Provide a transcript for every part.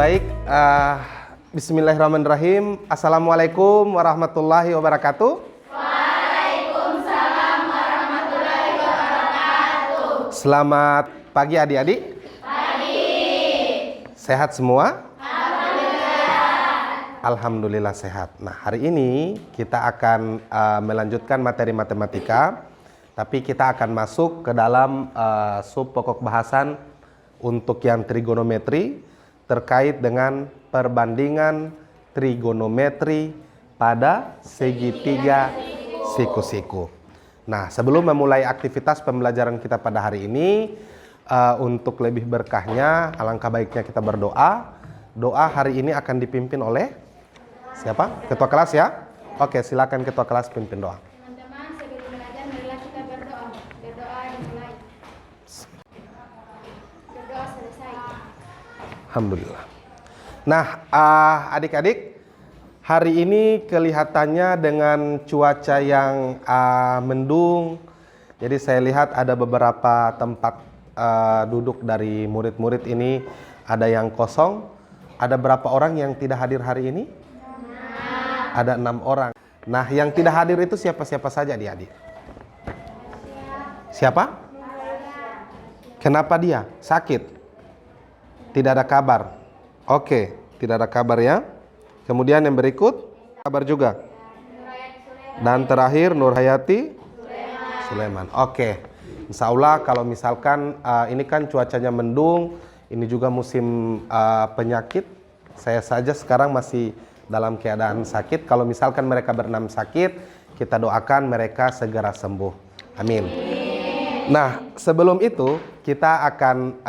Baik, bismillahirrahmanirrahim. Assalamualaikum warahmatullahi wabarakatuh. Waalaikumsalam warahmatullahi wabarakatuh. Selamat pagi adik-adik. Pagi. Sehat semua? Alhamdulillah. Alhamdulillah sehat. Nah, hari ini kita akan melanjutkan materi matematika, tapi kita akan masuk ke dalam sub pokok bahasan untuk yang trigonometri terkait dengan perbandingan trigonometri pada segitiga siku-siku. Nah, sebelum memulai aktivitas pembelajaran kita pada hari ini, untuk lebih berkahnya, alangkah baiknya kita berdoa. Doa hari ini akan dipimpin oleh siapa? Ketua kelas ya? Oke, silakan ketua kelas pimpin doa. Teman-teman, sebelum belajar marilah kita berdoa. Berdoa dimulai. Berdoa selesai. Alhamdulillah. Nah, adik-adik, hari ini kelihatannya dengan cuaca yang mendung. Jadi saya lihat ada beberapa tempat duduk dari murid-murid ini ada yang kosong. Ada berapa orang yang tidak hadir hari ini? Ada 6 orang. Nah, yang tidak hadir itu siapa-siapa saja adik-adik? Siapa? Kenapa dia? Sakit? Tidak ada kabar. Oke, tidak ada kabar ya. Kemudian yang berikut, kabar juga. Dan terakhir Nurhayati Sulaiman. Oke. Insya Allah kalau misalkan ini kan cuacanya mendung, ini juga musim penyakit. Saya saja sekarang masih dalam keadaan sakit. Kalau misalkan mereka berenam sakit, kita doakan mereka segera sembuh. Amin. Nah, sebelum itu kita akan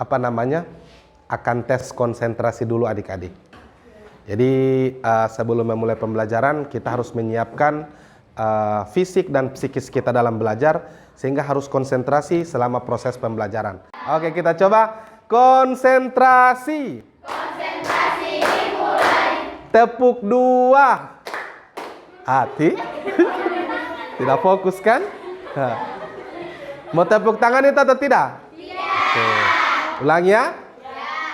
akan tes konsentrasi dulu adik-adik. Jadi sebelum memulai pembelajaran kita harus menyiapkan fisik dan psikis kita dalam belajar sehingga harus konsentrasi selama proses pembelajaran. Oke, kita coba konsentrasi. Konsentrasi dimulai. Tepuk 2. Hati. Tidak fokus kan? Mau tepuk tangan itu atau tidak? Oke. Ulang ya.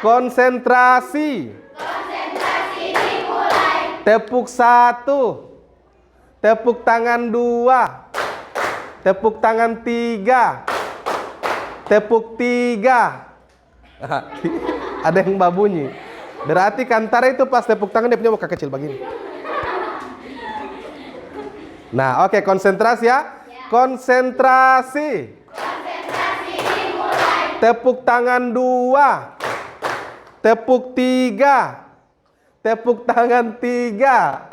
Konsentrasi. Konsentrasi dimulai. Tepuk 1. Tepuk tangan 2. Tepuk tangan 3. Tepuk 3. Ada yang babunyi. Berarti kantara itu pas tepuk tangan dia punya muka kecil begini. Nah, oke, konsentrasi ya. Konsentrasi. Konsentrasi dimulai. Tepuk tangan 2. Tepuk 3. Tepuk tangan 3.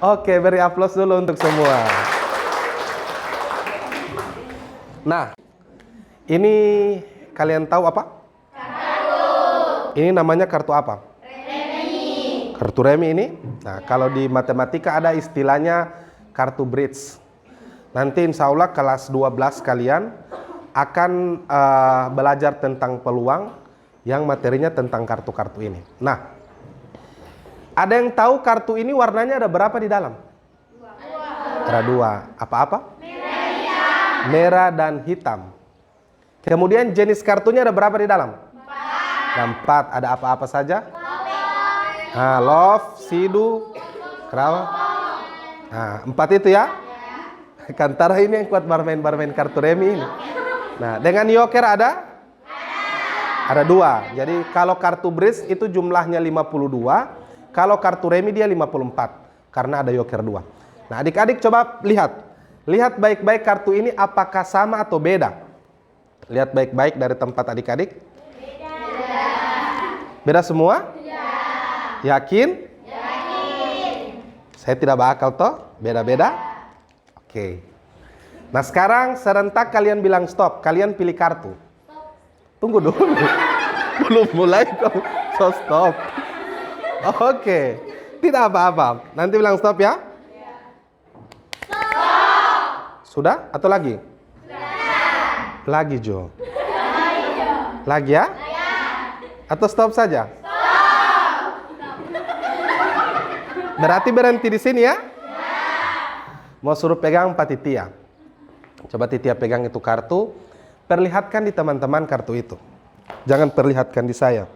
Oke, beri aplaus dulu untuk semua. Nah, ini kalian tahu apa? Kartu. Ini namanya kartu apa? Remi. Kartu remi ini. Nah, kalau di matematika ada istilahnya kartu bridge. Nanti insya Allah kelas 12 kalian akan belajar tentang peluang yang materinya tentang kartu-kartu ini. Nah, ada yang tahu kartu ini warnanya ada berapa di dalam? Ada 2. Apa-apa? Merah dan hitam. Kemudian jenis kartunya ada berapa di dalam? 4. Ada apa-apa saja? Nah, love, sidu, kerawa. Nah, 4 itu ya. Kantara ini yang kuat bermain kartu remi ini. Nah, dengan yoker ada? Ada 2. Jadi kalau kartu bridge itu jumlahnya 52. Kalau kartu remi dia 54. Karena ada yoker 2. Nah, adik-adik coba lihat. Lihat baik-baik kartu ini apakah sama atau beda. Lihat baik-baik dari tempat adik-adik. Beda semua? Yakin? Saya tidak bakal toh. Beda-beda? Oke. Nah, sekarang serentak kalian bilang stop. Kalian pilih kartu. Tunggu dulu. Belum mulai kok. So stop. Oke. Tidak apa-apa. Nanti bilang stop ya. Sudah? Atau lagi? Sudah. Lagi, Jo. Lagi ya? Atau stop saja? Stop. Berarti berhenti di sini ya? Mau suruh pegang Pak Titia. Coba Titia pegang itu kartu. Perlihatkan di teman-teman kartu itu. Jangan perlihatkan di saya.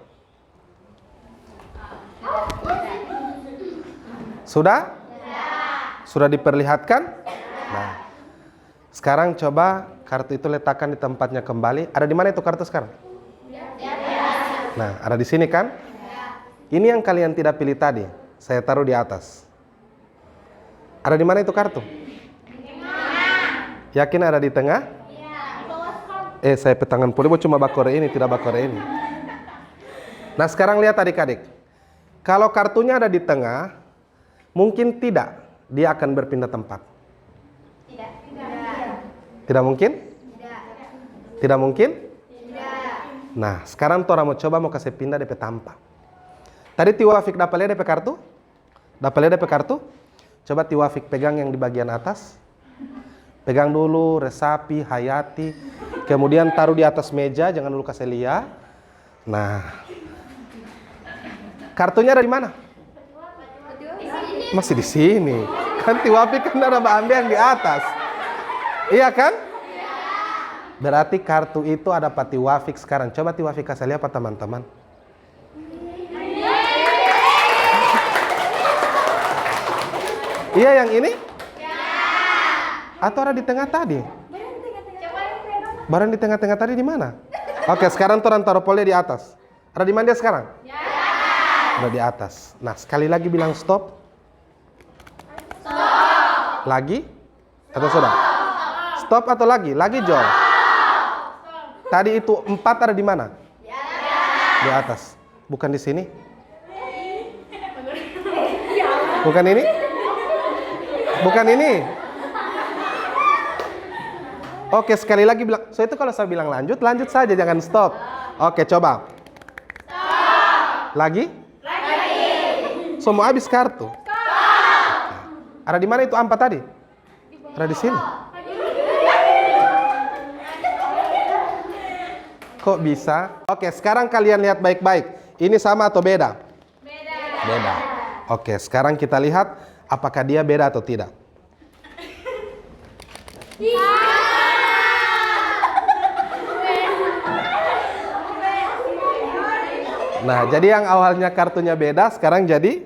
Sudah? Sudah diperlihatkan? Nah, sekarang coba kartu itu letakkan di tempatnya kembali. Ada di mana itu kartu sekarang? Nah, ada di sini kan? Ini yang kalian tidak pilih tadi. Saya taruh di atas. Ada di mana itu kartu? Yakin ada di tengah? Saya petangan pulih, cuma bakore ini, tidak bakore ini. Nah, sekarang lihat adik-adik. Kalau kartunya ada di tengah, mungkin tidak dia akan berpindah tempat. Tidak mungkin? Tidak mungkin? Nah, sekarang Tora mau coba mau kasih pindah DP tampak. Tadi Tiwafik dapat lihat DP kartu? Dapat lihat DP kartu? Coba Tiwafik pegang yang di bagian atas. Pegang dulu, resapi, hayati. Kemudian taruh di atas meja, jangan dulu kasih lihat. Nah, kartunya ada di mana? Masih di sini. Kan Tiwafik kan ada Mbak Ambe yang di atas. Iya kan? Berarti kartu itu ada Pak Tiwafik sekarang. Coba Tiwafik kasih lihat Pak teman-teman. Iya yang ini? Atau ada di tengah tadi? Barang di tengah-tengah tadi di mana? Oke, sekarang taruh pole di atas. Ada di mana dia sekarang? Ada di atas. Nah, sekali lagi bilang stop. Lagi? Atau sudah? Stop atau lagi? Lagi, Jo. Tadi itu 4 ada di mana? Di atas. Bukan di sini? Bukan ini? Bukan ini? Oke, sekali lagi bilang. So, itu kalau saya bilang lanjut, lanjut saja, jangan stop. Oke, coba. Lagi? Semua habis kartu. Ada di mana itu 4 tadi? Ada di sini. Kok bisa? Oke, sekarang kalian lihat baik-baik. Ini sama atau beda? Beda. Oke, sekarang kita lihat apakah dia beda atau tidak. Nah, jadi yang awalnya kartunya beda, sekarang jadi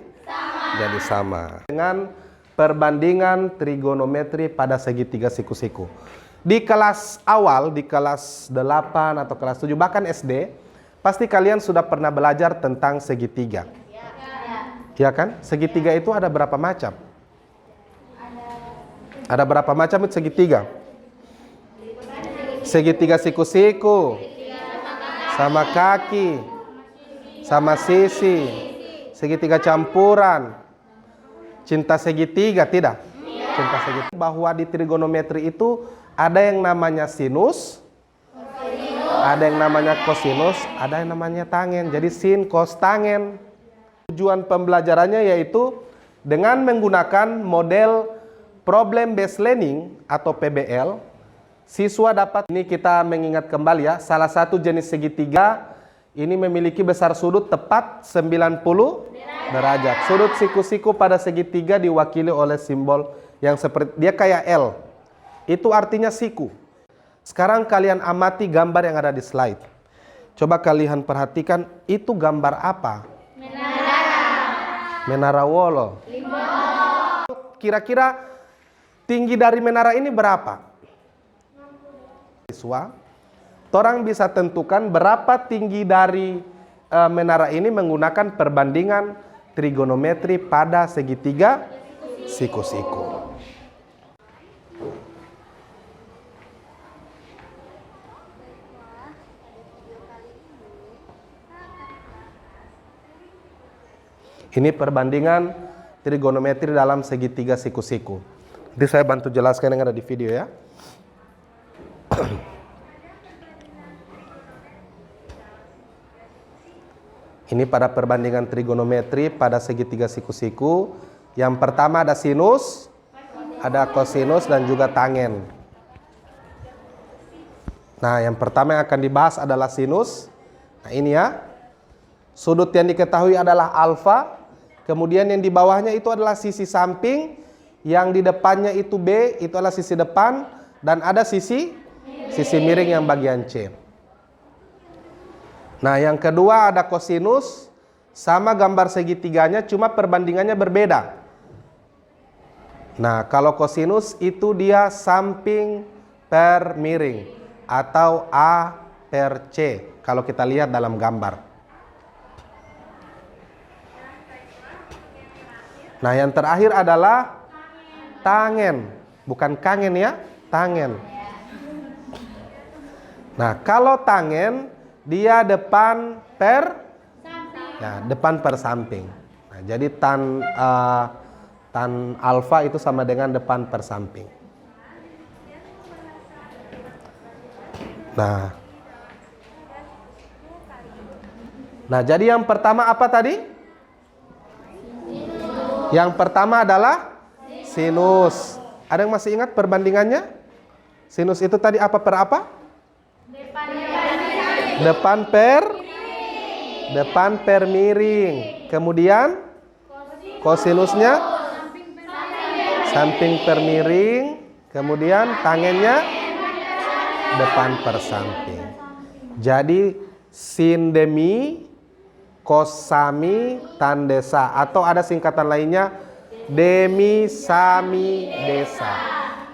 sama. Dengan perbandingan trigonometri pada segitiga siku-siku. Di kelas awal, di kelas 8 atau kelas 7, bahkan SD, pasti kalian sudah pernah belajar tentang segitiga. Ya kan? Segitiga itu ada berapa macam? Ada berapa macam itu segitiga? Segitiga siku-siku, sama kaki, sama sisi, segitiga campuran, cinta segitiga, tidak? Cinta segitiga. Bahwa di trigonometri itu ada yang namanya sinus, ada yang namanya kosinus, ada yang namanya tangen. Jadi sin, kos, tangen. Tujuan pembelajarannya yaitu dengan menggunakan model problem based learning atau PBL, siswa dapat, ini kita mengingat kembali ya, salah satu jenis segitiga ini memiliki besar sudut tepat 90 derajat. Sudut siku-siku pada segitiga diwakili oleh simbol yang seperti, dia kayak L. Itu artinya siku. Sekarang kalian amati gambar yang ada di slide. Coba kalian perhatikan, itu gambar apa? Menara Wolo. Kira-kira tinggi dari menara ini berapa? Siswa, orang bisa tentukan berapa tinggi dari menara ini menggunakan perbandingan trigonometri pada segitiga siku-siku. Ini perbandingan trigonometri dalam segitiga siku-siku. Nanti saya bantu jelaskan yang ada di video ya. Ini pada perbandingan trigonometri pada segitiga siku-siku. Yang pertama ada sinus, ada kosinus, dan juga tangen. Nah, yang pertama yang akan dibahas adalah sinus. Nah, ini ya. Sudut yang diketahui adalah alfa. Kemudian yang di bawahnya itu adalah sisi samping. Yang di depannya itu B, itu adalah sisi depan. Dan ada sisi miring yang bagian C. Nah, yang kedua ada kosinus, sama gambar segitiganya, cuma perbandingannya berbeda. Nah, kalau kosinus itu dia samping per miring atau A per C kalau kita lihat dalam gambar. Nah, yang terakhir adalah tangen, bukan kangen ya, tangen. Nah, kalau tangen dia depan per ya, depan per samping. Nah, jadi tan alfa itu sama dengan depan per samping. Nah, jadi yang pertama apa tadi? Yang pertama adalah sinus. Ada yang masih ingat perbandingannya? Sinus itu tadi apa per apa? Depan per miring. Kemudian kosinusnya samping per miring. Kemudian tangennya depan per samping. Jadi sin demi, cos sami, tan desa, atau ada singkatan lainnya demi sami desa.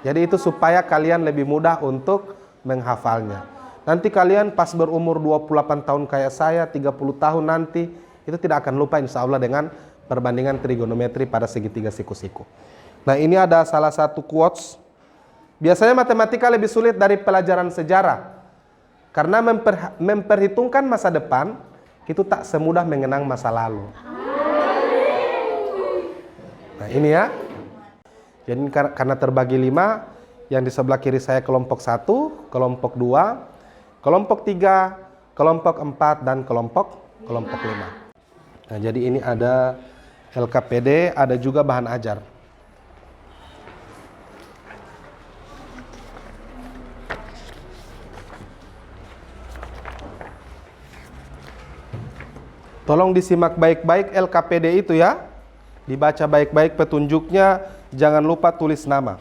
Jadi itu supaya kalian lebih mudah untuk menghafalnya. Nanti kalian pas berumur 28 tahun kayak saya, 30 tahun nanti, itu tidak akan lupa insya Allah dengan perbandingan trigonometri pada segitiga siku-siku. Nah, ini ada salah satu quotes. Biasanya matematika lebih sulit dari pelajaran sejarah. Karena memperhitungkan masa depan, itu tak semudah mengenang masa lalu. Nah, ini ya. Jadi karena terbagi 5, yang di sebelah kiri saya kelompok 1, kelompok 2, kelompok 3, kelompok 4, dan kelompok 5. Nah, jadi ini ada LKPD, ada juga bahan ajar. Tolong disimak baik-baik LKPD itu ya. Dibaca baik-baik petunjuknya, jangan lupa tulis nama.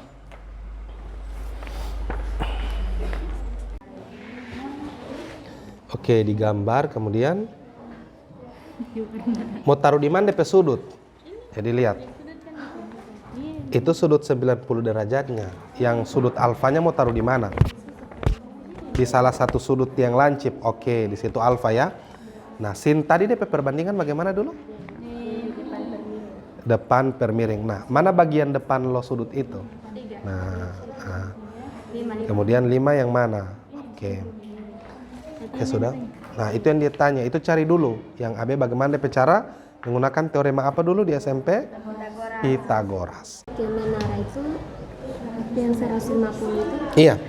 Oke, digambar, kemudian mau taruh di mana DP sudut? Jadi lihat. Itu sudut 90 derajatnya. Yang sudut alfanya mau taruh di mana? Di salah satu sudut yang lancip. Oke, di situ alfa ya. Nah, sin tadi DP perbandingan bagaimana dulu? Depan per miring. Nah, mana bagian depan lo sudut itu? Nah, kemudian 5 yang mana? Oke. Oke, sudah. Nah, itu yang dia tanya. Itu cari dulu. Yang AB bagaimana DP cara menggunakan teorema apa dulu di SMP? Pitagoras. Yang menara itu yang 150 itu. Iya.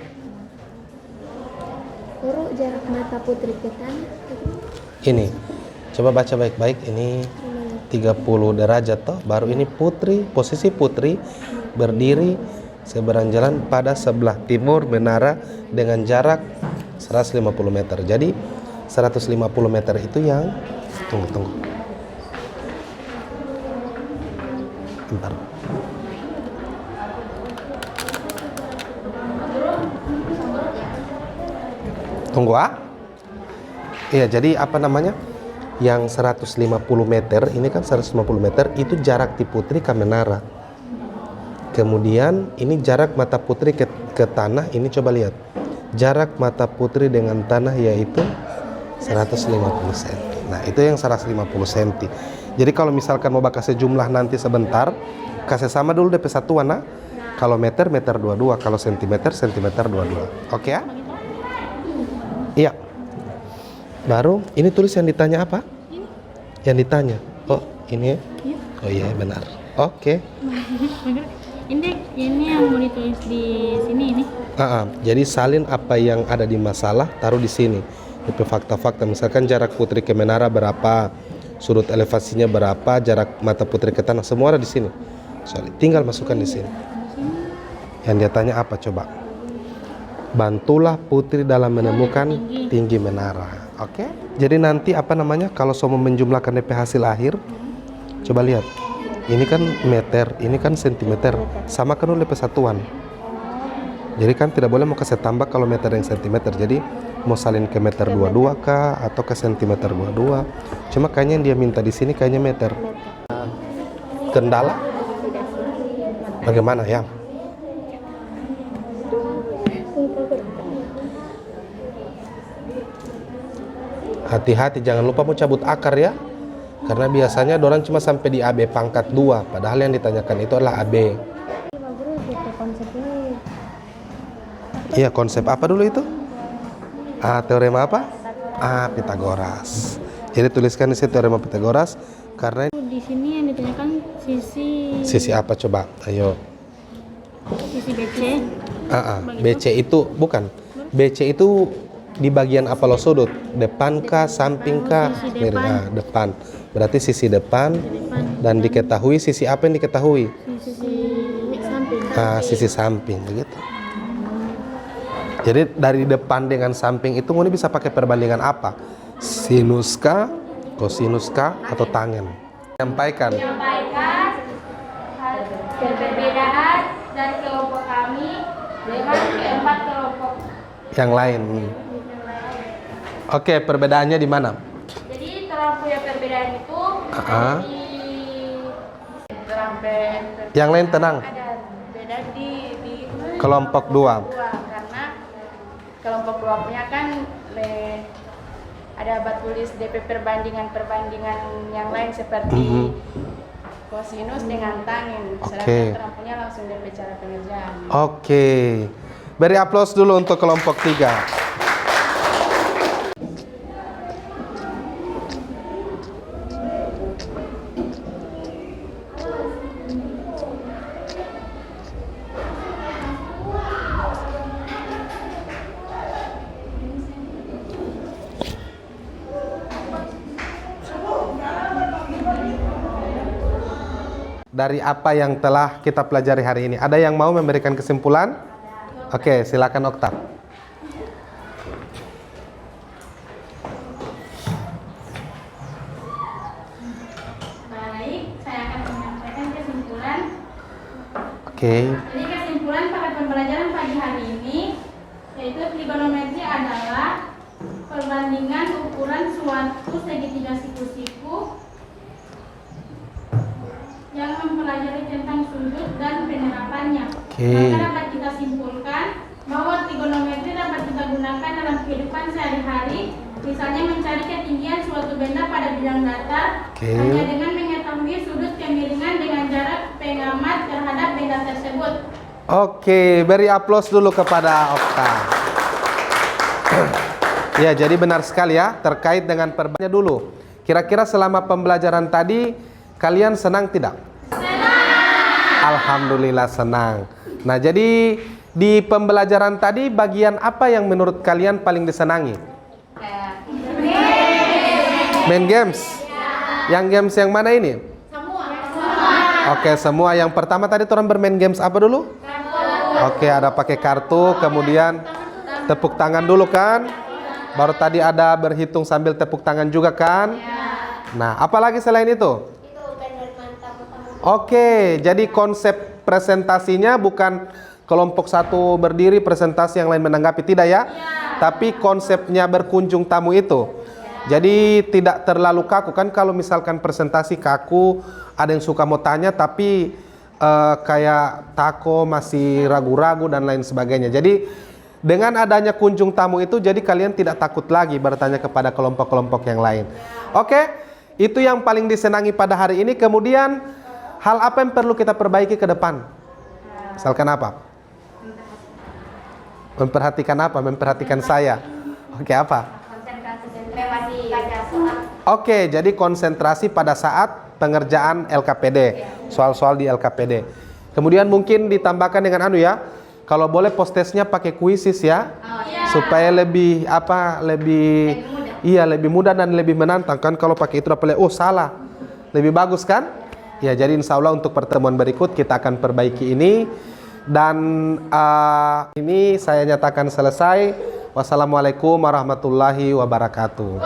Urut jarak mata putri ke tanah. Ini. Coba baca baik-baik. Ini 30 derajat toh. Baru ini putri, posisi putri berdiri seberang jalan pada sebelah timur menara dengan jarak 150 meter. Jadi 150 meter itu yang tunggu. Bentar. Tunggu Iya, jadi apa namanya? Yang 150 meter, ini kan 150 meter itu jarak di putri ke menara. Kemudian ini jarak mata putri ke tanah, ini coba lihat. Jarak mata putri dengan tanah yaitu 150 cm. Nah, itu yang 150 cm. Jadi kalau misalkan mau kasih jumlah nanti sebentar, kasih sama dulu DP satuan nah. Kalau meter 22, kalau sentimeter 22. Oke ya? Iya. Baru ini tulis yang ditanya apa? Yang ditanya. Oh, ini ya? Oh iya, benar. Oke. Ini yang mau ditulis di sini ini. Jadi salin apa yang ada di masalah, taruh di sini. Itu fakta-fakta. Misalkan jarak putri ke menara berapa, sudut elevasinya berapa, jarak mata putri ke tanah, semua ada di sini. Soalnya tinggal masukkan di sini. Yang dia tanya apa coba? Bantulah putri dalam menemukan tinggi menara. Oke? Jadi nanti apa namanya? Kalau mau menjumlahkan DP hasil akhir, coba lihat. Ini kan meter, ini kan sentimeter. Sama kan DP satuan. Jadi kan tidak boleh mau kasih tambah kalau meter yang sentimeter. Jadi mau salin ke meter 22 kah atau ke sentimeter 22. Cuma kayaknya yang dia minta di sini kayaknya meter. Kendala bagaimana ya? Hati-hati jangan lupa mau cabut akar ya. Karena biasanya dorang cuma sampai di AB pangkat 2, padahal yang ditanyakan itu adalah AB. Iya, konsep apa dulu itu? Teorema apa? Pitagoras. Jadi tuliskan di sini teorema Pitagoras karena Di sini yang ditanyakan sisi apa coba? Ayo. sisi BC. BC itu bukan. BC itu di bagian apa lo sudut? Depan kah, samping kah? Sisi depan. Depan. Berarti sisi depan dan diketahui sisi apa yang diketahui? Sisi samping. Sisi samping begitu. Jadi dari depan dengan samping itu ini bisa pakai perbandingan apa? Sinus kah, kosinus kah, atau tangen? Sampaikan. Perbedaan dari kelompok kami dengan keempat kelompok. Yang lain. Oke, perbedaannya di mana? Jadi terang punya perbedaan itu di terang Yang lain tenang. ada beda di Kelompok 2. karena kelompok 2 punya kan ada tulis DP perbandingan yang lain seperti kosinus dengan tangen. Sedangkan terang punya langsung DP cara pengerjaan. Oke. Beri aplaus dulu untuk kelompok 3. Dari apa yang telah kita pelajari hari ini, ada yang mau memberikan kesimpulan? Oke, silakan Oktav. Baik, saya akan menyampaikan kesimpulan. Oke. Jadi kesimpulan pada pembelajaran pagi hari ini yaitu trigonometri adalah perbandingan ukuran suatu segitiga siku-siku yang mempelajari tentang sudut dan penerapannya. Maka dapat kita simpulkan bahwa trigonometri dapat kita gunakan dalam kehidupan sehari-hari, misalnya mencari ketinggian suatu benda pada bidang datar hanya dengan mengetahui sudut kemiringan dengan jarak pengamat terhadap benda tersebut. Oke, beri aplaus dulu kepada Oktav. Ya, jadi benar sekali ya, terkait dengan perbandingannya dulu. Kira-kira selama pembelajaran tadi kalian senang tidak? Alhamdulillah senang. Nah, jadi di pembelajaran tadi bagian apa yang menurut kalian paling disenangi? Main games? Yang games yang mana ini? Oke, semua. Yang pertama tadi orang bermain games apa dulu? Oke, ada pakai kartu, kemudian tepuk tangan dulu kan? Baru tadi ada berhitung sambil tepuk tangan juga kan? Nah, apalagi selain itu? Oke, jadi konsep presentasinya bukan kelompok satu berdiri presentasi yang lain menanggapi, tidak ya? Tapi konsepnya berkunjung tamu itu. Jadi tidak terlalu kaku kan, kalau misalkan presentasi kaku, ada yang suka mau tanya tapi kayak tako masih ragu-ragu dan lain sebagainya. Jadi dengan adanya kunjung tamu itu, jadi kalian tidak takut lagi bertanya kepada kelompok-kelompok yang lain. Oke, itu yang paling disenangi pada hari ini. Kemudian hal apa yang perlu kita perbaiki ke depan? Misalkan apa? Memperhatikan apa? Memperhatikan saya. Oke, apa? Oke, jadi konsentrasi pada saat pengerjaan LKPD, soal-soal di LKPD. Kemudian mungkin ditambahkan dengan kalau boleh post-testnya pakai kuisis ya, supaya lebih lebih mudah dan lebih menantang kan. Kalau pakai itu salah, lebih bagus kan? Ya, jadi insya Allah untuk pertemuan berikut kita akan perbaiki ini. Dan ini saya nyatakan selesai. Wassalamualaikum warahmatullahi wabarakatuh.